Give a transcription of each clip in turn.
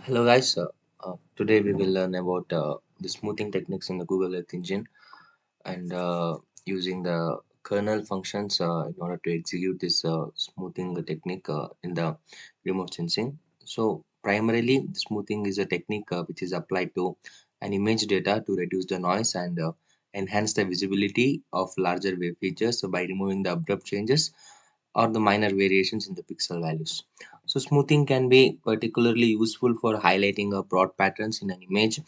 Hello guys, today we will learn about the smoothing techniques in the Google Earth Engine and using the kernel functions in order to execute this smoothing technique in the remote sensing. So primarily the smoothing is a technique which is applied to an image data to reduce the noise and enhance the visibility of larger wave features by removing the abrupt changes or the minor variations in the pixel values. So smoothing can be particularly useful for highlighting broad patterns in an image,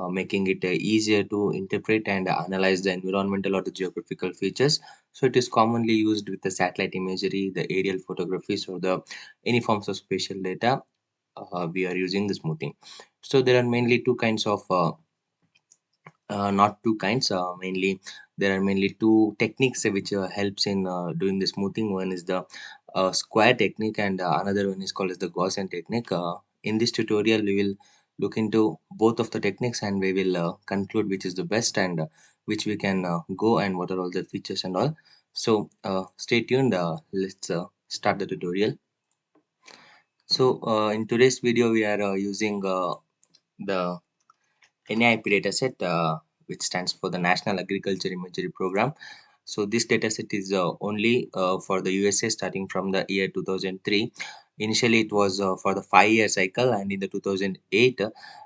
making it easier to interpret and analyze the environmental or the geographical features. So it is commonly used with the satellite imagery, the aerial photographies, or the any forms of spatial data. We are using the smoothing. So there are mainly two kinds of not two kinds, mainly there are mainly two techniques which helps in doing the smoothing. One is the square technique and another one is called as the Gaussian technique. In this tutorial we will look into both of the techniques and we will conclude which is the best and which we can go and what are all the features and all. So stay tuned, let's start the tutorial. So in today's video we are using the NAIP dataset, which stands for the National Agriculture Imagery Program. So this dataset is only for the USA starting from the year 2003. Initially, it was for the 5-year cycle, and in the 2008,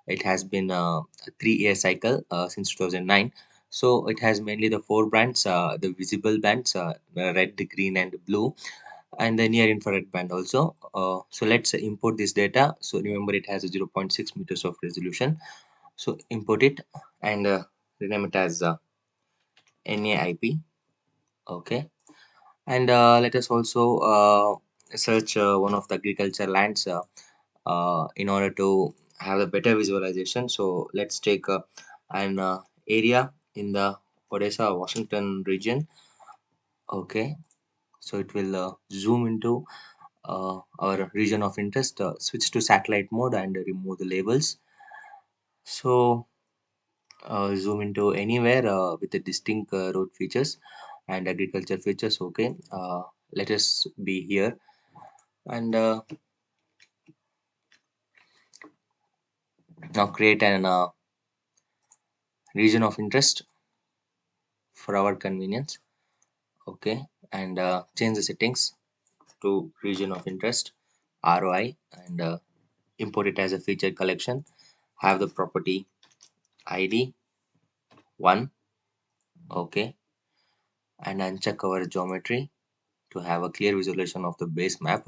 it has been a 3-year cycle since 2009. So it has mainly the four bands, the visible bands, red, green, and blue, and the near infrared band also. So let's import this data. So remember, it has a zero point 0.6 meters of resolution. So import it and rename it as NAIP. Okay, and let us also search one of the agriculture lands in order to have a better visualization. So let's take an area in the Odessa Washington region. Okay, so it will zoom into our region of interest, switch to satellite mode and remove the labels. So zoom into anywhere with the distinct road features and agriculture features. Okay, let us be here and now create an region of interest for our convenience. Okay, and change the settings to region of interest ROI and import it as a feature collection. Have the property ID 1. Okay, and uncheck our geometry to have a clear visualization of the base map.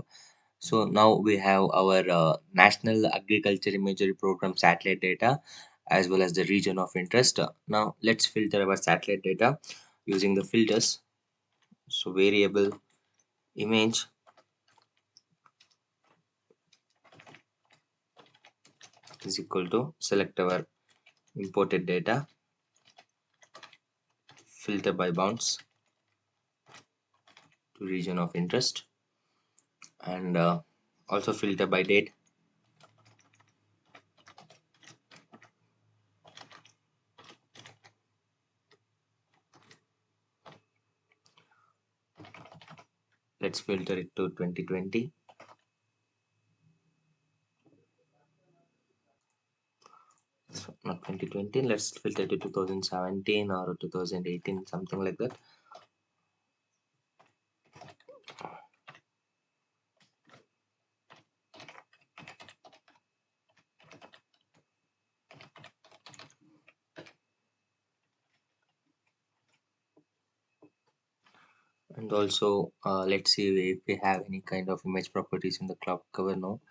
So now we have our National Agriculture Imagery Program satellite data as well as the region of interest. Now let's filter our satellite data using the filters. So variable image is equal to select our imported data, filter by bounds to region of interest, and also filter by date. Let's filter it to 2020. So not 2020, let's filter it to 2017 or 2018, something like that. And also let's see if we have any kind of image properties in the cloud cover. No,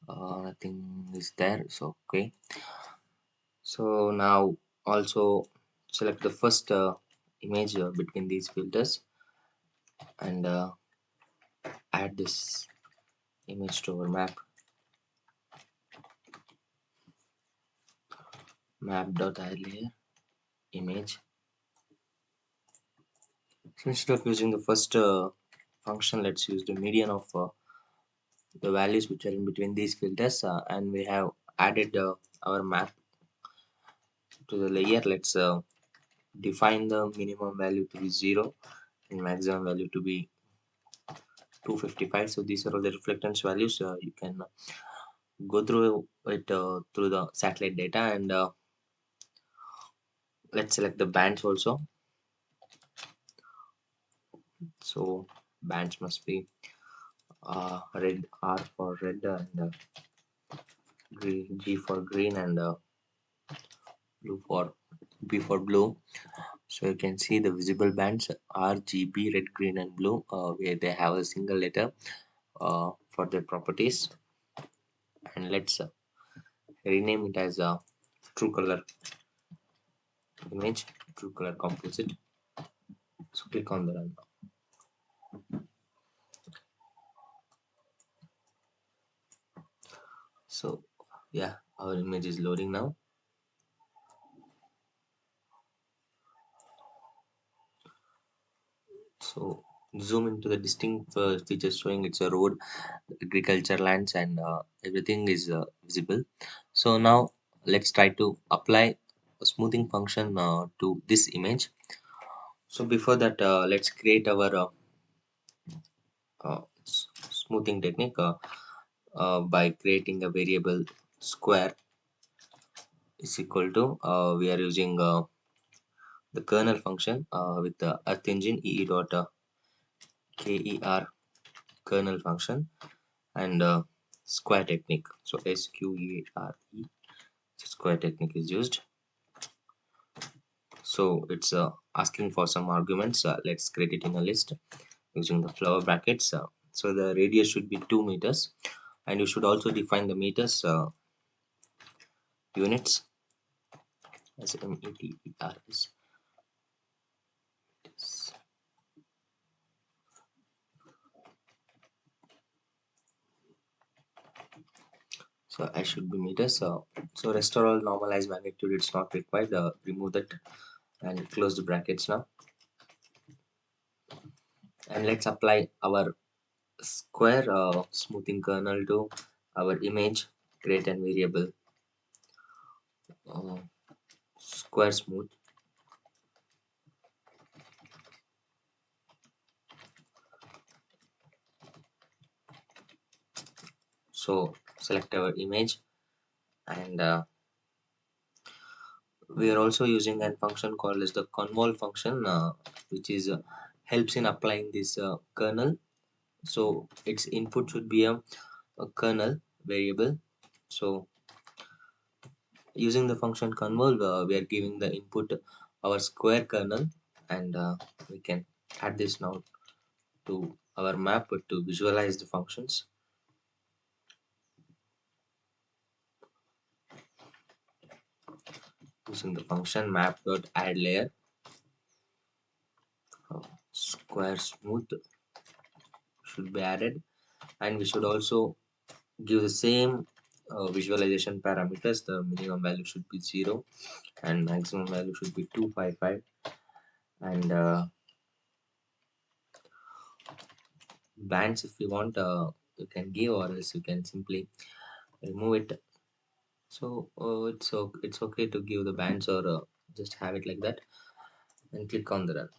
nothing is there. So okay, so now also select the first image between these filters and add this image to our map.add layer image. So instead of using the first function, let's use the median of the values which are in between these filters, and we have added our map to the layer. Let's define the minimum value to be 0 and maximum value to be 255. So these are all the reflectance values. You can go through it through the satellite data, and let's select the bands also. So bands must be red, R for red, and green, G for green, and blue for B for blue. So you can see the visible bands R, G, B, red, green, and blue, where they have a single letter for their properties. And let's rename it as a true color image, true color composite. So click on the run. So yeah, our image is loading now. So zoom into the distinct features showing it's a road, agriculture lands, and everything is visible. So now let's try to apply a smoothing function to this image. So before that, let's create our smoothing technique by creating a variable square is equal to we are using the kernel function with the earth engine ee dot ker kernel function, and square technique. So square square technique is used. So it's asking for some arguments. Let's create it in a list using the flower brackets. So the radius should be 2 meters, and you should also define the meters units as meters. So I should be meters. So restore all normalized magnitude. It's not required. Remove that and close the brackets now. And let's apply our square smoothing kernel to our image. Create an variable uh, square smooth. So select our image, and we are also using a function called as the convol function, which is helps in applying this kernel. So its input should be a kernel variable. So using the function convol, we are giving the input our square kernel, and we can add this now to our map to visualize the functions. Using the function map dot add layer, square smooth should be added, and we should also give the same visualization parameters. The minimum value should be 0 and maximum value should be 255, and bands if you want, you can give, or else you can simply remove it. So it's okay to give the bands, or just have it like that and click on the run.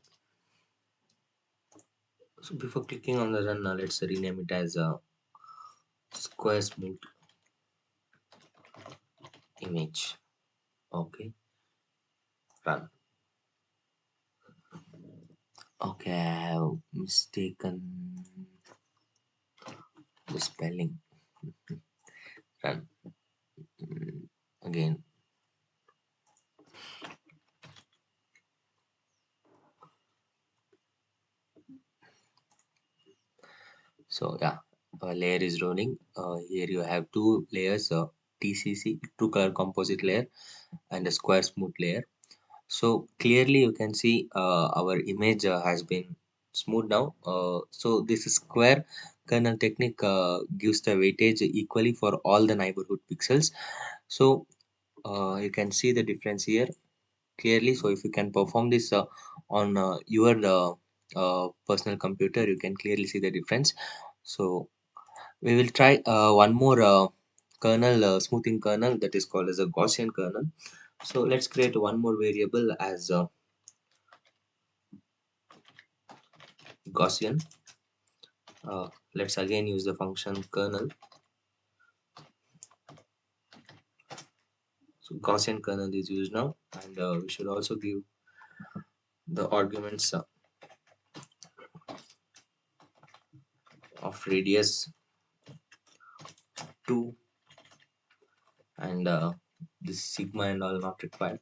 So before clicking on the run, let's rename it as square smooth image. Okay, run. Okay, I have mistaken the spelling. Run. Again. So yeah, a layer is running. Here you have two layers, TCC, true color composite layer, and a square smooth layer. So clearly you can see our image has been smoothed now. So this square kernel technique gives the weightage equally for all the neighborhood pixels. So you can see the difference here clearly. So if you can perform this on your personal computer, you can clearly see the difference. So we will try one more kernel, smoothing kernel, that is called as a Gaussian kernel. So let's create one more variable as Gaussian. Let's again use the function kernel. So Gaussian kernel is used now, and we should also give the arguments of radius 2, and this sigma and all not required,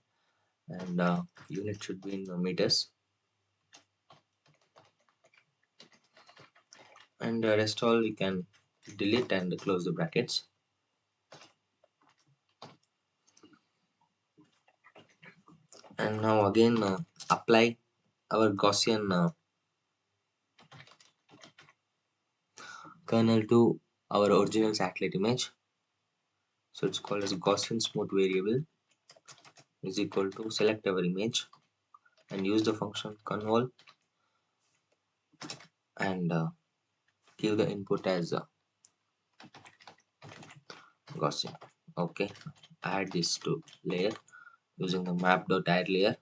and unit should be in meters, and rest all you can delete and close the brackets. And now again apply our Gaussian kernel to our original satellite image. So it's called as Gaussian smooth variable is equal to select our image and use the function convol, and give the input as Gaussian. Okay, add this to layer using the map.add layer,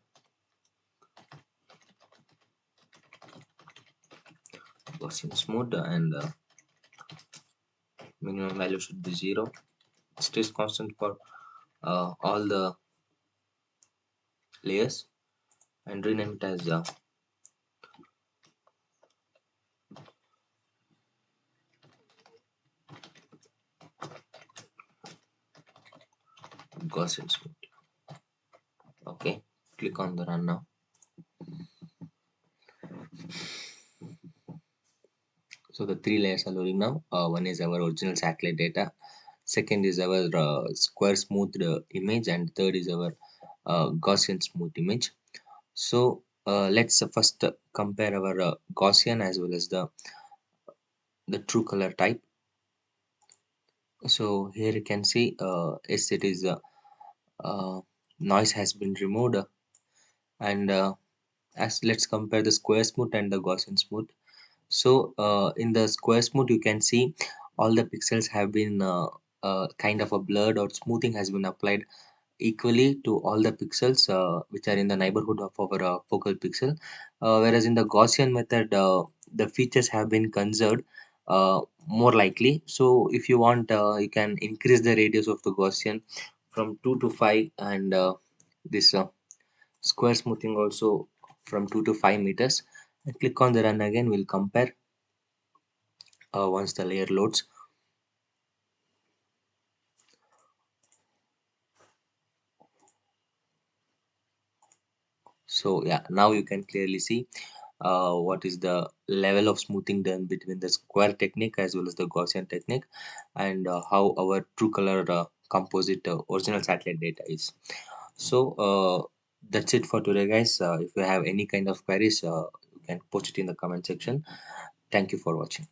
Gaussian smooth, and minimum value should be 0. Stays constant for all the layers, and rename it as Gaussian smooth. Okay, click on the run now. So the three layers are loading now. One is our original satellite data, second is our square smooth image, and third is our Gaussian smooth image. So let's first compare our Gaussian as well as the true color type. So here you can see yes, it is uh, noise has been removed, and as let's compare the square smooth and the Gaussian smooth. So in the square smooth you can see all the pixels have been kind of a blurred, or smoothing has been applied equally to all the pixels which are in the neighborhood of our focal pixel, whereas in the Gaussian method the features have been conserved more likely. So if you want you can increase the radius of the Gaussian from 2 to 5, and this square smoothing also from 2 to 5 meters, and click on the run again. We'll compare once the layer loads. So yeah, now you can clearly see what is the level of smoothing done between the square technique as well as the Gaussian technique, and how our true color composite original satellite data is. So that's it for today, guys. If you have any kind of queries, you can post it in the comment section. Thank you for watching.